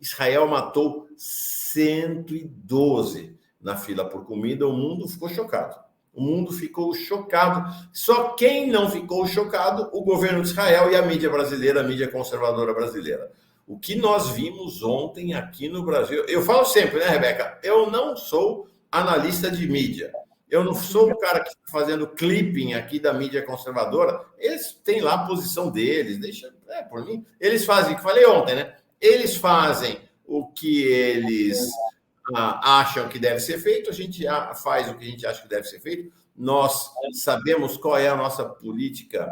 Israel matou 112 na fila por comida. O mundo ficou chocado. O mundo ficou chocado. Só quem não ficou chocado? O governo de Israel e a mídia brasileira, a mídia conservadora brasileira. O que nós vimos ontem aqui no Brasil... Eu falo sempre, né, Rebeca? Eu não sou analista de mídia. Eu não sou o cara que está fazendo clipping aqui da mídia conservadora. Eles têm lá a posição deles. Deixa, por mim. Eles fazem, que falei ontem, né? Eles fazem o que eles acham que deve ser feito, a gente faz o que a gente acha que deve ser feito. Nós sabemos qual é a nossa política,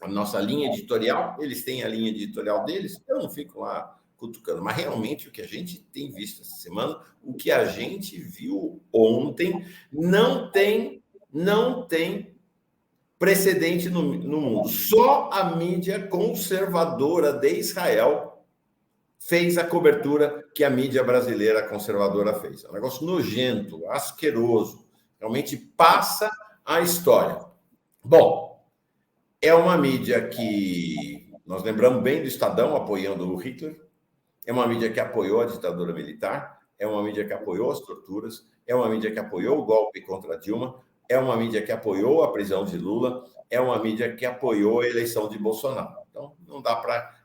a nossa linha editorial. Eles têm a linha editorial deles. Eu não fico lá cutucando, mas realmente o que a gente tem visto essa semana, o que a gente viu ontem, não tem precedente no mundo. Só a mídia conservadora de Israel fez a cobertura que a mídia brasileira conservadora fez. É um negócio nojento, asqueroso, realmente passa a história. Bom, é uma mídia que nós lembramos bem do Estadão apoiando o Hitler, é uma mídia que apoiou a ditadura militar, é uma mídia que apoiou as torturas, é uma mídia que apoiou o golpe contra Dilma, é uma mídia que apoiou a prisão de Lula, é uma mídia que apoiou a eleição de Bolsonaro. Então, não dá para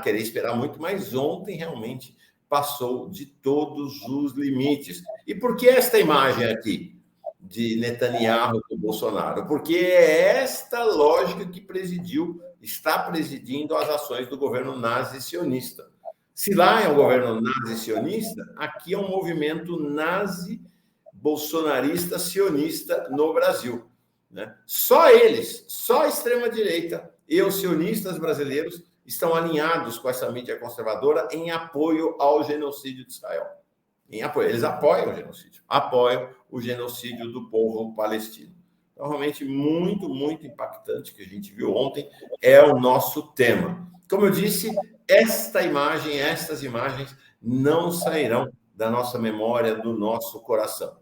querer esperar muito, mas ontem realmente passou de todos os limites. E por que esta imagem aqui de Netanyahu com Bolsonaro? Porque é esta lógica que está presidindo as ações do governo nazi-sionista. Se lá é um governo nazi-sionista, aqui é um movimento nazi-bolsonarista sionista no Brasil, né? Só eles, só a extrema-direita e os sionistas brasileiros estão alinhados com essa mídia conservadora em apoio ao genocídio de Israel. Eles apoiam o genocídio do povo palestino. Então, realmente, muito, muito impactante que a gente viu ontem é o nosso tema. Como eu disse, estas imagens não sairão da nossa memória, do nosso coração.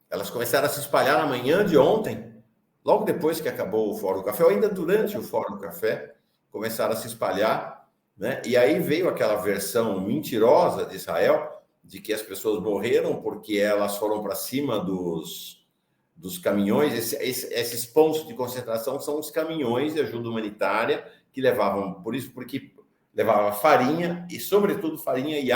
Elas começaram a se espalhar na manhã de ontem, logo depois que acabou o Fórum do Café, ou ainda durante o Fórum do Café, começaram a se espalhar, né? E aí veio aquela versão mentirosa de Israel, de que as pessoas morreram porque elas foram para cima dos caminhões. Esses pontos de concentração são os caminhões de ajuda humanitária que levavam, porque levava farinha e, sobretudo, farinha e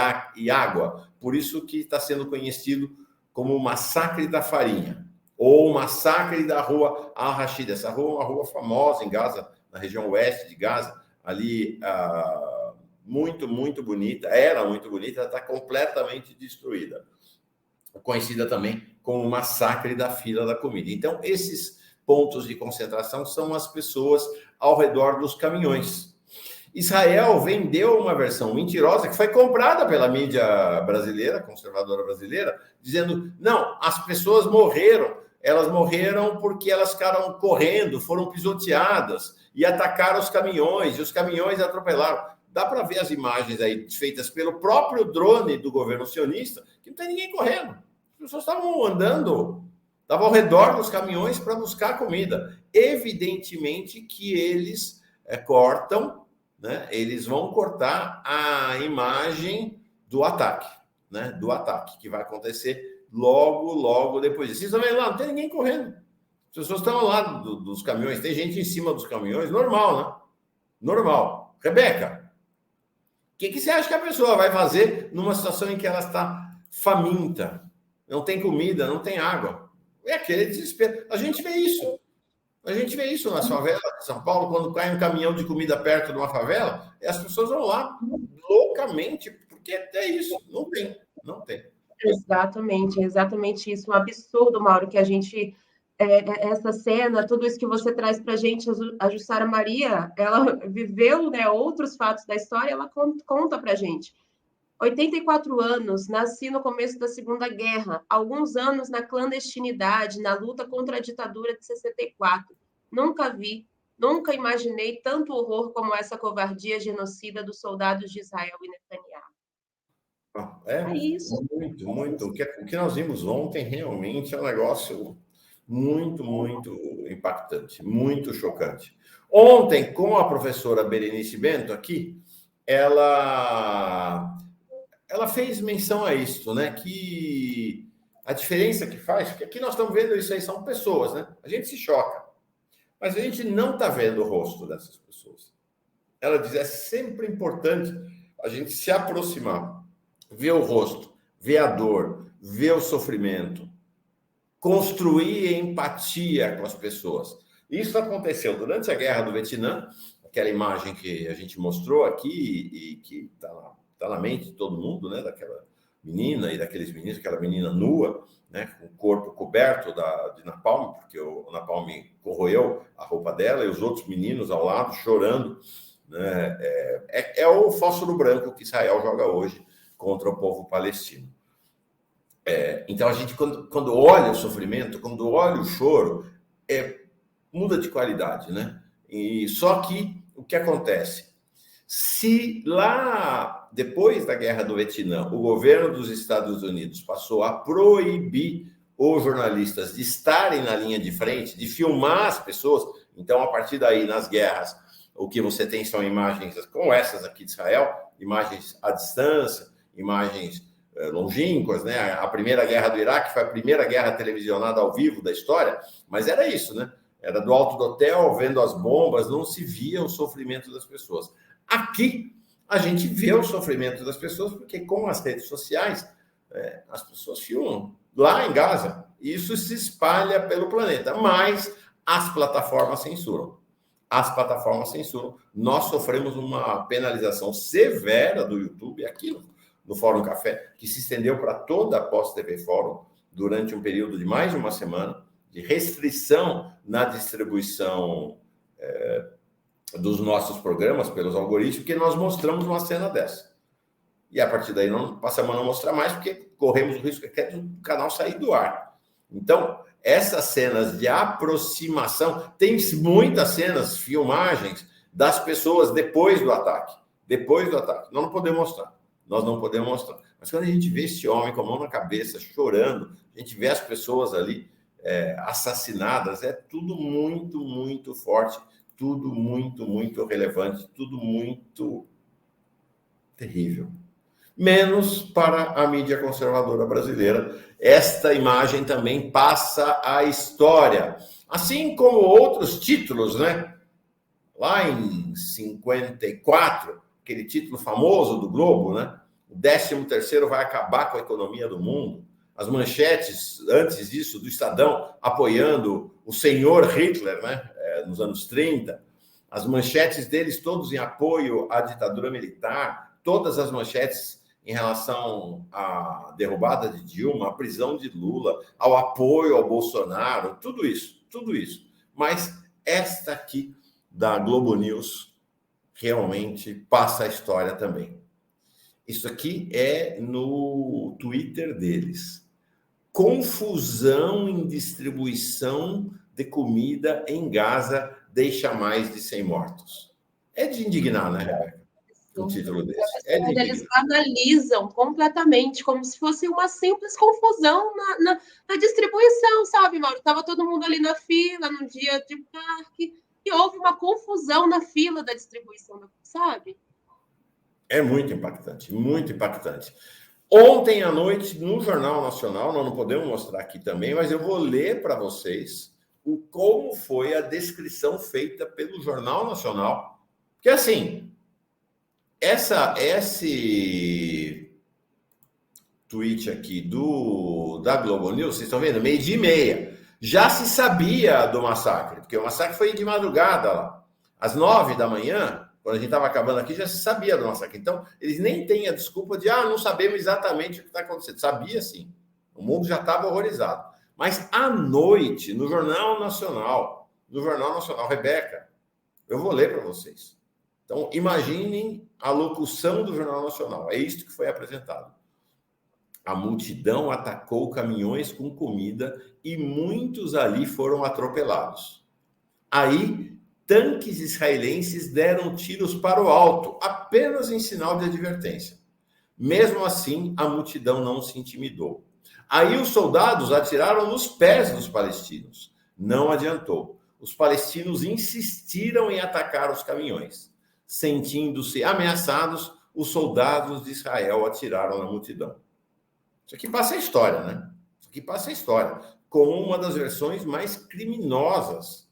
água. Por isso que está sendo conhecido como o massacre da farinha, ou o massacre da rua Al-Rashid. Essa rua é uma rua famosa em Gaza, na região oeste de Gaza, ali muito, muito bonita, era muito bonita, está completamente destruída. Conhecida também como o massacre da fila da comida. Então, esses pontos de concentração são as pessoas ao redor dos caminhões. Israel vendeu uma versão mentirosa que foi comprada pela mídia brasileira, conservadora brasileira, dizendo, não, as pessoas morreram, elas morreram porque elas ficaram correndo, foram pisoteadas e atacaram os caminhões, e os caminhões atropelaram. Dá para ver as imagens aí feitas pelo próprio drone do governo sionista, que não tem ninguém correndo. As pessoas estavam andando, estavam ao redor dos caminhões para buscar comida. Evidentemente que eles cortam, né? Eles vão cortar a imagem do ataque, né? Do ataque que vai acontecer logo depois disso. Vocês estão vendo lá, não tem ninguém correndo. As pessoas estão ao lado dos caminhões, tem gente em cima dos caminhões, normal, né? Normal. Rebeca, o que você acha que a pessoa vai fazer numa situação em que ela está faminta, não tem comida, não tem água? É aquele desespero. A gente vê isso nas favelas de São Paulo, quando cai um caminhão de comida perto de uma favela, e as pessoas vão lá loucamente, porque é isso, não tem. Exatamente isso. Um absurdo, Mauro, que a gente... essa cena, tudo isso que você traz para a gente, a Jussara Maria, ela viveu, né, outros fatos da história, ela conta para a gente. 84 anos, nasci no começo da Segunda Guerra, alguns anos na clandestinidade, na luta contra a ditadura de 64. Nunca imaginei tanto horror como essa covardia genocida dos soldados de Israel e Netanyahu. É isso. Muito. O que nós vimos ontem realmente é um negócio muito, muito impactante, muito chocante. Ontem, com a professora Berenice Bento aqui, ela fez menção a isso, né? Que a diferença que faz, porque aqui nós estamos vendo isso aí, são pessoas, né? A gente se choca, mas a gente não está vendo o rosto dessas pessoas. Ela diz, é sempre importante a gente se aproximar, ver o rosto, ver a dor, ver o sofrimento, construir empatia com as pessoas. Isso aconteceu durante a Guerra do Vietnã, aquela imagem que a gente mostrou aqui e que está na mente de todo mundo, né? Daquela menina e daqueles meninos, aquela menina nua, né? Com o corpo coberto de napalm, porque o napalm corroeu a roupa dela, e os outros meninos ao lado chorando, né? É o fósforo branco que Israel joga hoje contra o povo palestino. Então, a gente, quando olha o sofrimento, quando olha o choro, muda de qualidade, né? E só que o que acontece? Se lá, depois da Guerra do Vietnã, o governo dos Estados Unidos passou a proibir os jornalistas de estarem na linha de frente, de filmar as pessoas, então, a partir daí, nas guerras, o que você tem são imagens como essas aqui de Israel, imagens à distância, imagens longínquas, né? A primeira guerra do Iraque foi a primeira guerra televisionada ao vivo da história, mas era isso, né? Era do alto do hotel, vendo as bombas, não se via o sofrimento das pessoas. Aqui, a gente vê o sofrimento das pessoas, porque com as redes sociais, as pessoas filmam lá em Gaza. Isso se espalha pelo planeta, mas as plataformas censuram. As plataformas censuram. Nós sofremos uma penalização severa do YouTube, aqui no Fórum Café, que se estendeu para toda a Pós-TV Fórum durante um período de mais de uma semana, de restrição na distribuição dos nossos programas pelos algoritmos, porque nós mostramos uma cena dessa. E a partir daí não passamos a não mostrar mais, porque corremos o risco até do canal sair do ar. Então, essas cenas de aproximação, tem muitas cenas, filmagens das pessoas depois do ataque. Depois do ataque. Nós não podemos mostrar. Nós não podemos mostrar. Mas quando a gente vê esse homem com a mão na cabeça, chorando, a gente vê as pessoas ali assassinadas, é tudo muito, muito forte, tudo muito, muito relevante, tudo muito terrível. Menos para a mídia conservadora brasileira. Esta imagem também passa a história. Assim como outros títulos, né? Lá em 54, aquele título famoso do Globo, né? O 13º vai acabar com a economia do mundo. As manchetes, antes disso, do Estadão, apoiando o senhor Hitler, né? Nos anos 30. As manchetes deles todos em apoio à ditadura militar. Todas as manchetes em relação à derrubada de Dilma, à prisão de Lula, ao apoio ao Bolsonaro, tudo isso, tudo isso. Mas esta aqui da Globo News realmente passa a história também. Isso aqui é no Twitter deles. Confusão em distribuição de comida em Gaza deixa mais de 100 mortos. É de indignar, né, Rebeca? O título desse. Eles analisam completamente, como se fosse uma simples confusão na distribuição, sabe, Mauro? Estava todo mundo ali na fila, no dia de parque, e houve uma confusão na fila da distribuição, sabe? É muito impactante, muito impactante. Ontem à noite, no Jornal Nacional, nós não podemos mostrar aqui também, mas eu vou ler para vocês como foi a descrição feita pelo Jornal Nacional. Porque, assim, esse tweet aqui da Globo News, vocês estão vendo? 12h30. Já se sabia do massacre, porque o massacre foi de madrugada lá. Às 9 da manhã, quando a gente estava acabando aqui, já se sabia do massacre. Então, eles nem têm a desculpa de, não sabemos exatamente o que está acontecendo. Sabia, sim. O mundo já estava horrorizado. Mas, à noite, no Jornal Nacional, Rebeca, eu vou ler para vocês. Então, imaginem a locução do Jornal Nacional. É isto que foi apresentado. A multidão atacou caminhões com comida e muitos ali foram atropelados. Aí, tanques israelenses deram tiros para o alto, apenas em sinal de advertência. Mesmo assim, a multidão não se intimidou. Aí os soldados atiraram nos pés dos palestinos. Não adiantou. os palestinos insistiram em atacar os caminhões. Sentindo-se ameaçados, os soldados de Israel atiraram na multidão. Isso aqui passa a história, né? Isso aqui passa a história, como uma das versões mais criminosas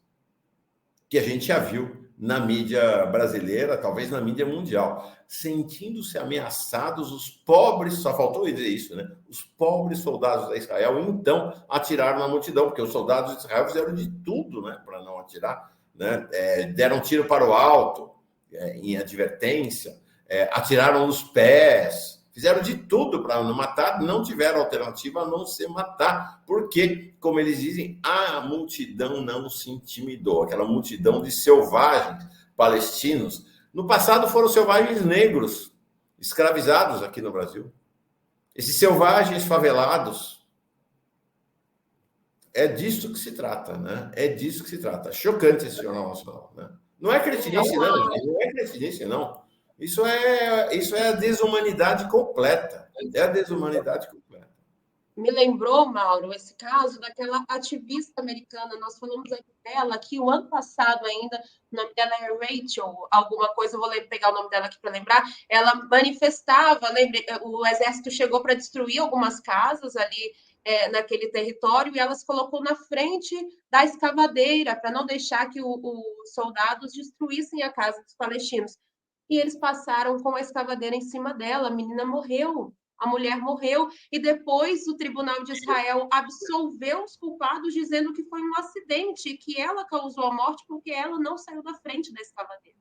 que a gente já viu na mídia brasileira, talvez na mídia mundial. Sentindo-se ameaçados, os pobres, só faltou dizer isso, né? Os pobres soldados de Israel, então, atiraram na multidão, porque os soldados de Israel fizeram de tudo, né, para não atirar, né? Deram tiro para o alto, em advertência, atiraram nos pés, fizeram de tudo para não matar, não tiveram alternativa a não ser matar, porque, como eles dizem, a multidão não se intimidou, aquela multidão de selvagens palestinos. No passado foram selvagens negros, escravizados aqui no Brasil. Esses selvagens favelados, é disso que se trata, né? É disso que se trata. Chocante esse Jornal Nacional, né? Não é cretinice, não. Não é cretinice, não. Isso é a desumanidade completa. É a desumanidade completa. Me lembrou, Mauro, esse caso daquela ativista americana. Nós falamos dela aqui o ano passado ainda. O nome dela é Rachel, alguma coisa, eu vou pegar o nome dela aqui para lembrar. Ela manifestava, o exército chegou para destruir algumas casas ali naquele território, e ela se colocou na frente da escavadeira para não deixar que os soldados destruíssem a casa dos palestinos. E eles passaram com a escavadeira em cima dela, a menina morreu, a mulher morreu, e depois o Tribunal de Israel absolveu os culpados, dizendo que foi um acidente, que ela causou a morte porque ela não saiu da frente da escavadeira.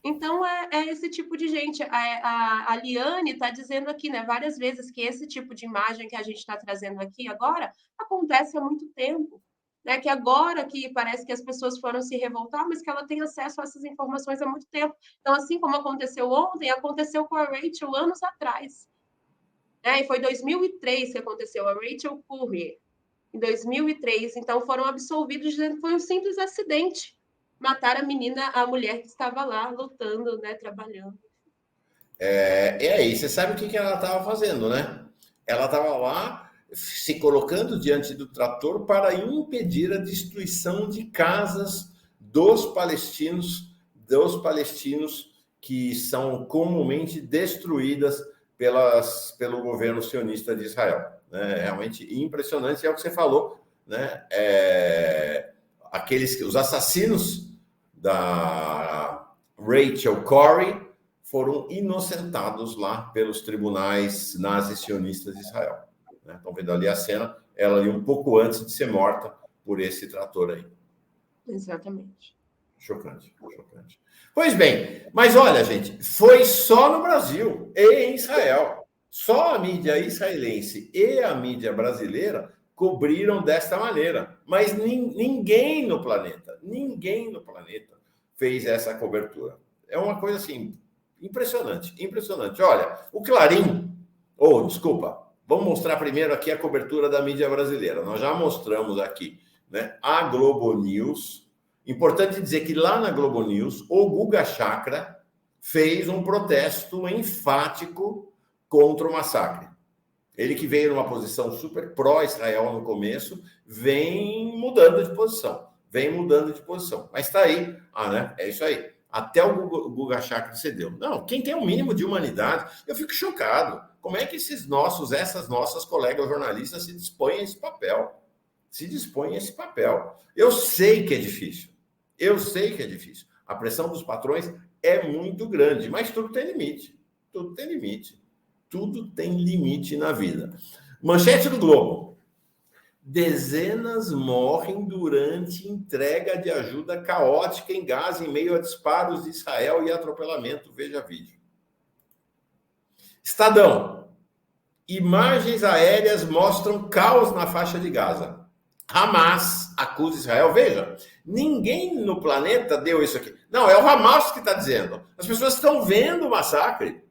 Então, é esse tipo de gente. A Liane está dizendo aqui, né, várias vezes, que esse tipo de imagem que a gente está trazendo aqui agora acontece há muito tempo. Né, que agora que parece que as pessoas foram se revoltar, mas que ela tem acesso a essas informações há muito tempo. Então, assim como aconteceu ontem, aconteceu com a Rachel anos atrás. E foi em 2003 que aconteceu, a Rachel Currier, em 2003. Então, foram absolvidos dizendo que foi um simples acidente. Mataram a mulher que estava lá lutando, né, trabalhando. E aí, você sabe o que ela estava fazendo, né? Ela estava lá se colocando diante do trator para impedir a destruição de casas dos palestinos que são comumente destruídas pelo governo sionista de Israel. É realmente impressionante, é o que você falou, né? Os assassinos da Rachel Corrie foram inocentados lá pelos tribunais nazis sionistas de Israel. Estão vendo ali a cena, ela ali um pouco antes de ser morta por esse trator aí. Exatamente. Chocante, chocante. Pois bem, mas olha, gente, foi só no Brasil e em Israel. Só a mídia israelense e a mídia brasileira cobriram desta maneira. Mas ninguém no planeta fez essa cobertura. É uma coisa assim, impressionante, impressionante. Olha, o Clarim, desculpa, vamos mostrar primeiro aqui a cobertura da mídia brasileira. Nós já mostramos aqui, né, a Globo News. Importante dizer que lá na Globo News, o Guga Chakra fez um protesto enfático contra o massacre. Ele que veio numa posição super pró-Israel no começo, vem mudando de posição. Mas está aí, né? É isso aí. Até o Guga Chakra cedeu. Não, quem tem um mínimo de humanidade, eu fico chocado. Como é que essas nossas colegas jornalistas se dispõem a esse papel? Eu sei que é difícil. A pressão dos patrões é muito grande, mas tudo tem limite. Tudo tem limite na vida. Manchete do Globo. Dezenas morrem durante entrega de ajuda caótica em Gaza, em meio a disparos de Israel e atropelamento. Veja vídeo. Estadão. Imagens aéreas mostram caos na faixa de Gaza. Hamas acusa Israel. Veja, ninguém no planeta deu isso aqui. Não, é o Hamas que está dizendo. As pessoas estão vendo o massacre,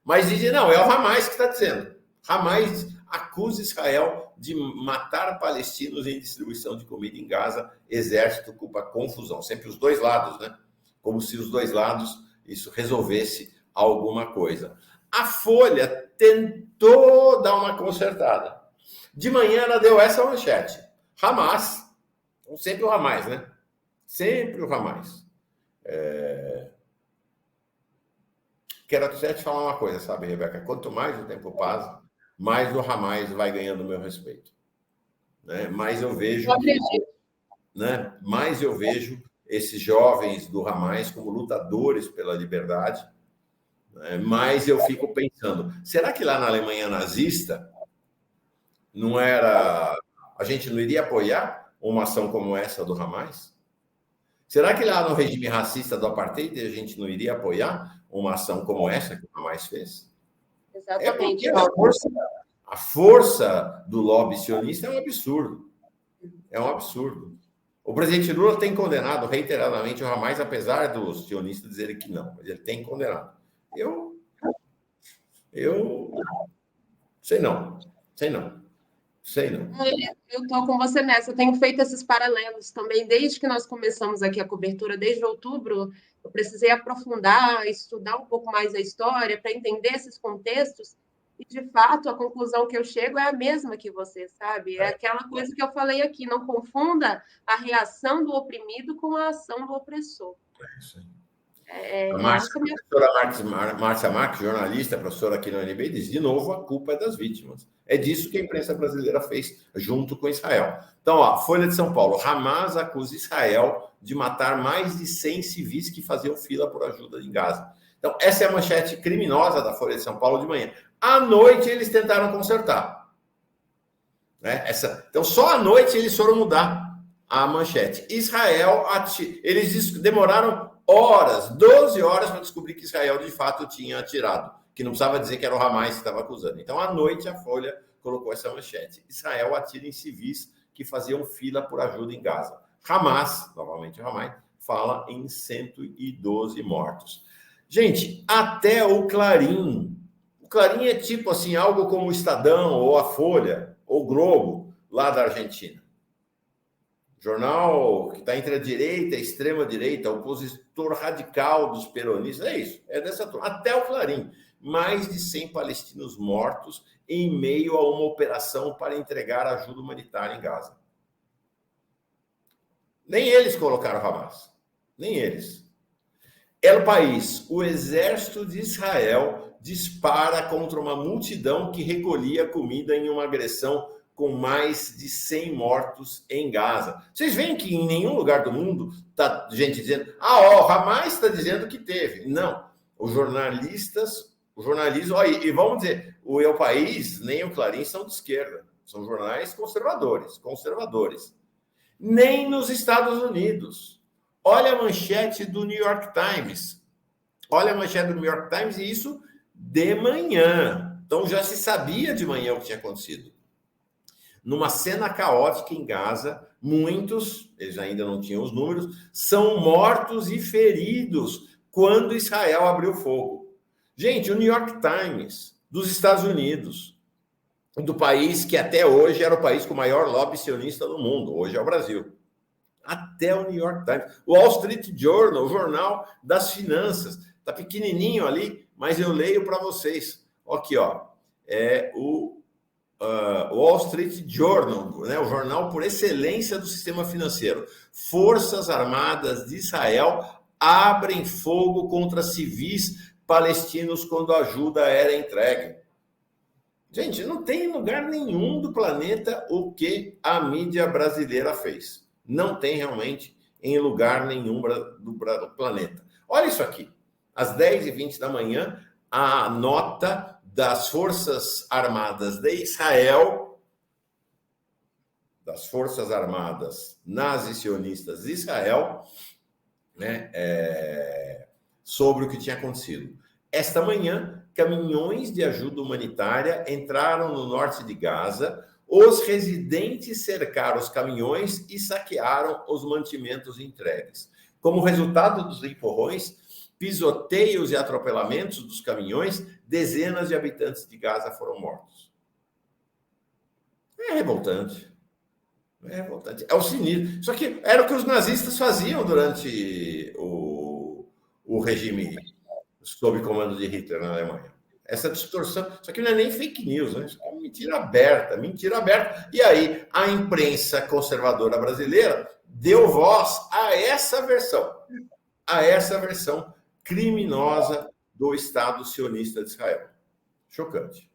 mas dizem, não, é o Hamas que está dizendo. Hamas acusa Israel de matar palestinos em distribuição de comida em Gaza. Exército culpa confusão. Sempre os dois lados, né? Como se os dois lados isso resolvesse alguma coisa. A Folha tentou dar uma consertada. De manhã ela deu essa manchete. Hamas Então, sempre o Hamas, né? Sempre o Hamas. Quero até te falar uma coisa, sabe, Rebeca? Quanto mais o tempo passa, mais o Hamas vai ganhando meu respeito. Né? Mais eu vejo... Né? Mais eu vejo esses jovens do Hamas como lutadores pela liberdade, né? Mas eu fico pensando, será que lá na Alemanha nazista não era... A gente não iria apoiar uma ação como essa do Hamas? Será que lá no regime racista do apartheid a gente não iria apoiar uma ação como essa que o Hamas fez? Exatamente. É porque a força do lobby sionista é um absurdo. É um absurdo. O presidente Lula tem condenado reiteradamente o Hamas, apesar dos sionistas dizerem que não, mas ele tem condenado. Eu sei não. Eu estou com você nessa. Eu tenho feito esses paralelos também. Desde que nós começamos aqui a cobertura, desde outubro, eu precisei aprofundar, estudar um pouco mais a história para entender esses contextos. E, de fato, a conclusão que eu chego é a mesma que você, sabe? É aquela coisa que eu falei aqui. Não confunda a reação do oprimido com a ação do opressor. É isso aí. A professora Márcia Marques, jornalista, professora aqui na UNB, diz, de novo, a culpa é das vítimas. É disso que a imprensa brasileira fez, junto com Israel. Então, ó, Folha de São Paulo, Hamas acusa Israel de matar mais de 100 civis que faziam fila por ajuda em Gaza. Então, essa é a manchete criminosa da Folha de São Paulo de manhã. À noite, eles tentaram consertar. Né? Então, só à noite eles foram mudar a manchete. Israel, eles demoraram 12 horas para descobrir que Israel de fato tinha atirado, que não precisava dizer que era o Hamas que estava acusando. Então, à noite, a Folha colocou essa manchete. Israel atira em civis que faziam fila por ajuda em Gaza. Hamas, novamente o Hamas, fala em 112 mortos. Gente, até o Clarim. O Clarim é tipo assim, algo como o Estadão, ou a Folha, ou o Globo, lá da Argentina. Jornal que está entre a direita e a extrema-direita, opositor radical dos peronistas, é isso, é dessa turma. Até o Clarim, mais de 100 palestinos mortos em meio a uma operação para entregar ajuda humanitária em Gaza. Nem eles colocaram Hamas, nem eles. El País, o exército de Israel dispara contra uma multidão que recolhia comida em uma agressão com mais de 100 mortos em Gaza. Vocês veem que em nenhum lugar do mundo está gente dizendo, o Hamas está dizendo que teve. Não. O jornalismo, e vamos dizer, o El País, nem o Clarim são de esquerda. São jornais conservadores. Nem nos Estados Unidos. Olha a manchete do New York Times. E isso de manhã. Então já se sabia de manhã o que tinha acontecido. Numa cena caótica em Gaza, muitos, eles ainda não tinham os números, são mortos e feridos quando Israel abriu fogo. Gente, o New York Times, dos Estados Unidos, do país que até hoje era o país com o maior lobby sionista do mundo, hoje é o Brasil. Até o New York Times. O Wall Street Journal, o jornal das finanças, está pequenininho ali, mas eu leio para vocês. Aqui, ó, é o Wall Street Journal, né, o jornal por excelência do sistema financeiro. Forças Armadas de Israel abrem fogo contra civis palestinos quando a ajuda era entregue. Gente, não tem lugar nenhum do planeta o que a mídia brasileira fez. Não tem realmente em lugar nenhum do planeta. Olha isso aqui. Às 10h20 da manhã, a nota das Forças Armadas de Israel, das Forças Armadas nazi-sionistas de Israel, né, sobre o que tinha acontecido. Esta manhã, caminhões de ajuda humanitária entraram no norte de Gaza, os residentes cercaram os caminhões e saquearam os mantimentos entregues. Como resultado dos empurrões, pisoteios e atropelamentos dos caminhões, dezenas de habitantes de Gaza foram mortos. É revoltante. É o cinismo. Só que era o que os nazistas faziam durante o regime sob comando de Hitler na Alemanha. Essa distorção. Isso aqui não é nem fake news, né? Isso é mentira aberta. E aí, a imprensa conservadora brasileira deu voz a essa versão criminosa do Estado sionista de Israel. Chocante.